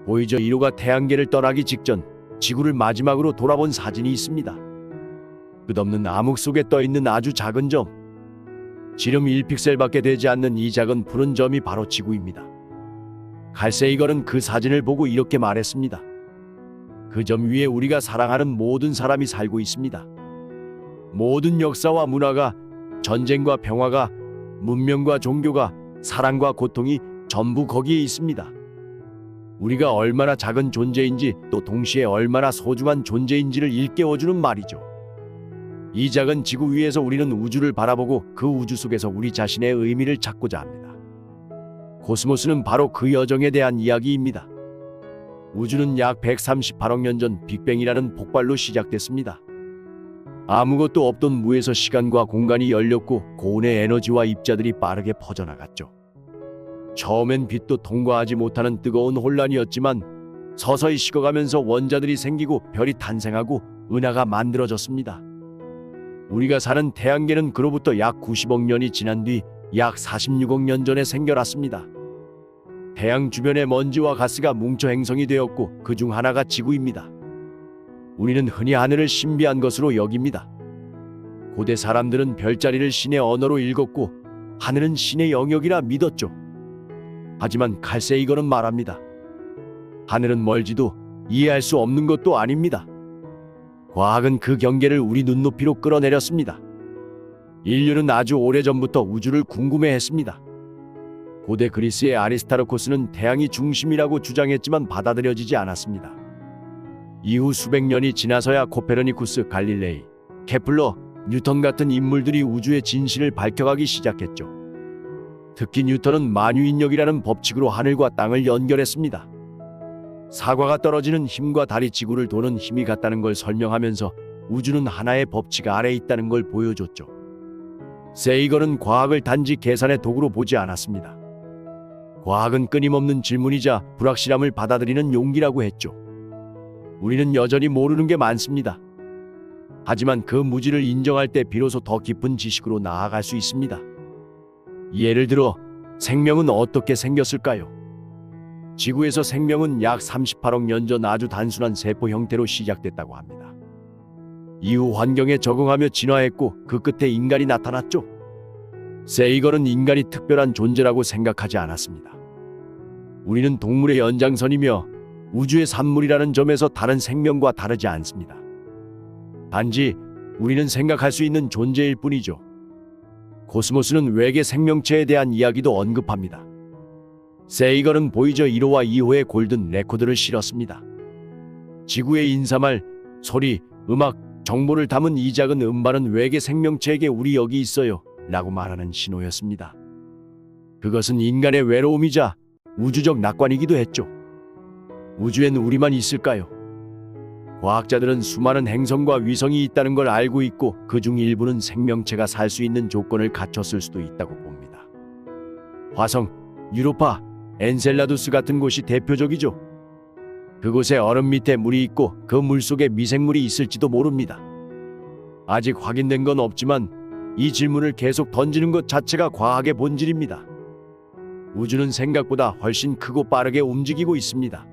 보이저 1호가 태양계를 떠나기 직전 지구를 마지막으로 돌아본 사진이 있습니다. 끝없는 암흑 속에 떠있는 아주 작은 점, 지름 1픽셀밖에 되지 않는 이 작은 푸른 점이 바로 지구입니다. 칼세이걸은 그 사진을 보고 이렇게 말했습니다. 그 점 위에 우리가 사랑하는 모든 사람이 살고 있습니다. 모든 역사와 문화가, 전쟁과 평화가, 문명과 종교가, 사랑과 고통이 전부 거기에 있습니다. 우리가 얼마나 작은 존재인지 또 동시에 얼마나 소중한 존재인지를 일깨워주는 말이죠. 이 작은 지구 위에서 우리는 우주를 바라보고 그 우주 속에서 우리 자신의 의미를 찾고자 합니다. 코스모스는 바로 그 여정에 대한 이야기입니다. 우주는 약 138억 년 전 빅뱅이라는 폭발로 시작됐습니다. 아무것도 없던 무에서 시간과 공간이 열렸고 고온의 에너지와 입자들이 빠르게 퍼져나갔죠. 처음엔 빛도 통과하지 못하는 뜨거운 혼란이었지만 서서히 식어가면서 원자들이 생기고 별이 탄생하고 은하가 만들어졌습니다. 우리가 사는 태양계는 그로부터 약 90억 년이 지난 뒤 약 46억 년 전에 생겨났습니다. 태양 주변의 먼지와 가스가 뭉쳐 행성이 되었고 그 중 하나가 지구입니다. 우리는 흔히 하늘을 신비한 것으로 여깁니다. 고대 사람들은 별자리를 신의 언어로 읽었고 하늘은 신의 영역이라 믿었죠. 하지만 칼세이걸은 말합니다. 하늘은 멀지도 이해할 수 없는 것도 아닙니다. 과학은 그 경계를 우리 눈높이로 끌어내렸습니다. 인류는 아주 오래전부터 우주를 궁금해했습니다. 고대 그리스의 아리스타르코스는 태양이 중심이라고 주장했지만 받아들여지지 않았습니다. 이후 수백 년이 지나서야 코페르니쿠스, 갈릴레이, 케플러, 뉴턴 같은 인물들이 우주의 진실을 밝혀가기 시작했죠. 특히 뉴턴은 만유인력이라는 법칙으로 하늘과 땅을 연결했습니다. 사과가 떨어지는 힘과 달이 지구를 도는 힘이 같다는 걸 설명하면서 우주는 하나의 법칙 아래에 있다는 걸 보여줬죠. 세이걸은 과학을 단지 계산의 도구로 보지 않았습니다. 과학은 끊임없는 질문이자 불확실함을 받아들이는 용기라고 했죠. 우리는 여전히 모르는 게 많습니다. 하지만 그 무지를 인정할 때 비로소 더 깊은 지식으로 나아갈 수 있습니다. 예를 들어 생명은 어떻게 생겼을까요? 지구에서 생명은 약 38억 년 전 아주 단순한 세포 형태로 시작됐다고 합니다. 이후 환경에 적응하며 진화했고 그 끝에 인간이 나타났죠. 세이걸은 인간이 특별한 존재라고 생각하지 않았습니다. 우리는 동물의 연장선이며 우주의 산물이라는 점에서 다른 생명과 다르지 않습니다. 단지 우리는 생각할 수 있는 존재일 뿐이죠. 코스모스는 외계 생명체에 대한 이야기도 언급합니다. 세이걸은 보이저 1호와 2호의 골든 레코드를 실었습니다. 지구의 인사말, 소리, 음악, 정보를 담은 이 작은 음반은 외계 생명체에게 우리 여기 있어요 라고 말하는 신호였습니다. 그것은 인간의 외로움이자 우주적 낙관이기도 했죠. 우주엔 우리만 있을까요? 과학자들은 수많은 행성과 위성이 있다는 걸 알고 있고 그중 일부는 생명체가 살 수 있는 조건을 갖췄을 수도 있다고 봅니다. 화성, 유로파, 엔셀라두스 같은 곳이 대표적이죠. 그곳에 얼음 밑에 물이 있고 그 물 속에 미생물이 있을지도 모릅니다. 아직 확인된 건 없지만 이 질문을 계속 던지는 것 자체가 과학의 본질입니다. 우주는 생각보다 훨씬 크고 빠르게 움직이고 있습니다.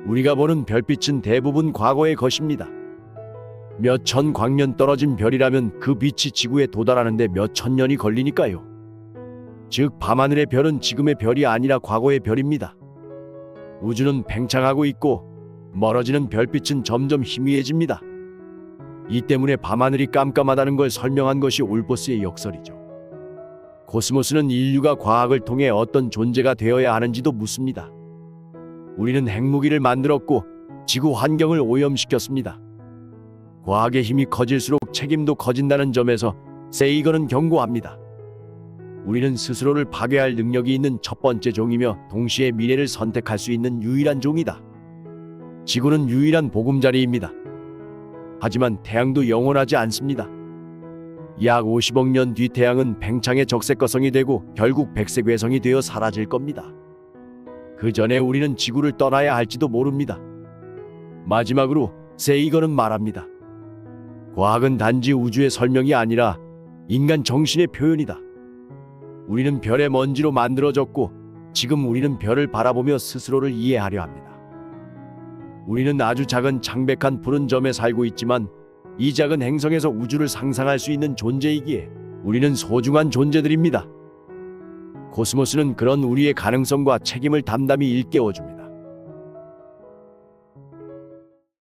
우리가 보는 별빛은 대부분 과거의 것입니다. 몇 천 광년 떨어진 별이라면 그 빛이 지구에 도달하는데 몇 천 년이 걸리니까요. 즉 밤하늘의 별은 지금의 별이 아니라 과거의 별입니다. 우주는 팽창하고 있고 멀어지는 별빛은 점점 희미해집니다. 이 때문에 밤하늘이 깜깜하다는 걸 설명한 것이 올보스의 역설이죠. 코스모스는 인류가 과학을 통해 어떤 존재가 되어야 하는지도 묻습니다. 우리는 핵무기를 만들었고 지구 환경을 오염시켰습니다. 과학의 힘이 커질수록 책임도 커진다는 점에서 세이건은 경고합니다. 우리는 스스로를 파괴할 능력이 있는 첫 번째 종이며 동시에 미래를 선택할 수 있는 유일한 종이다. 지구는 유일한 보금자리입니다. 하지만 태양도 영원하지 않습니다. 약 50억 년 뒤 태양은 팽창의 적색거성이 되고 결국 백색 외성이 되어 사라질 겁니다. 그 전에 우리는 지구를 떠나야 할지도 모릅니다. 마지막으로 세이건은 말합니다. 과학은 단지 우주의 설명이 아니라 인간 정신의 표현이다. 우리는 별의 먼지로 만들어졌고 지금 우리는 별을 바라보며 스스로를 이해하려 합니다. 우리는 아주 작은 창백한 푸른 점에 살고 있지만 이 작은 행성에서 우주를 상상할 수 있는 존재이기에 우리는 소중한 존재들입니다. 코스모스는 그런 우리의 가능성과 책임을 담담히 일깨워줍니다.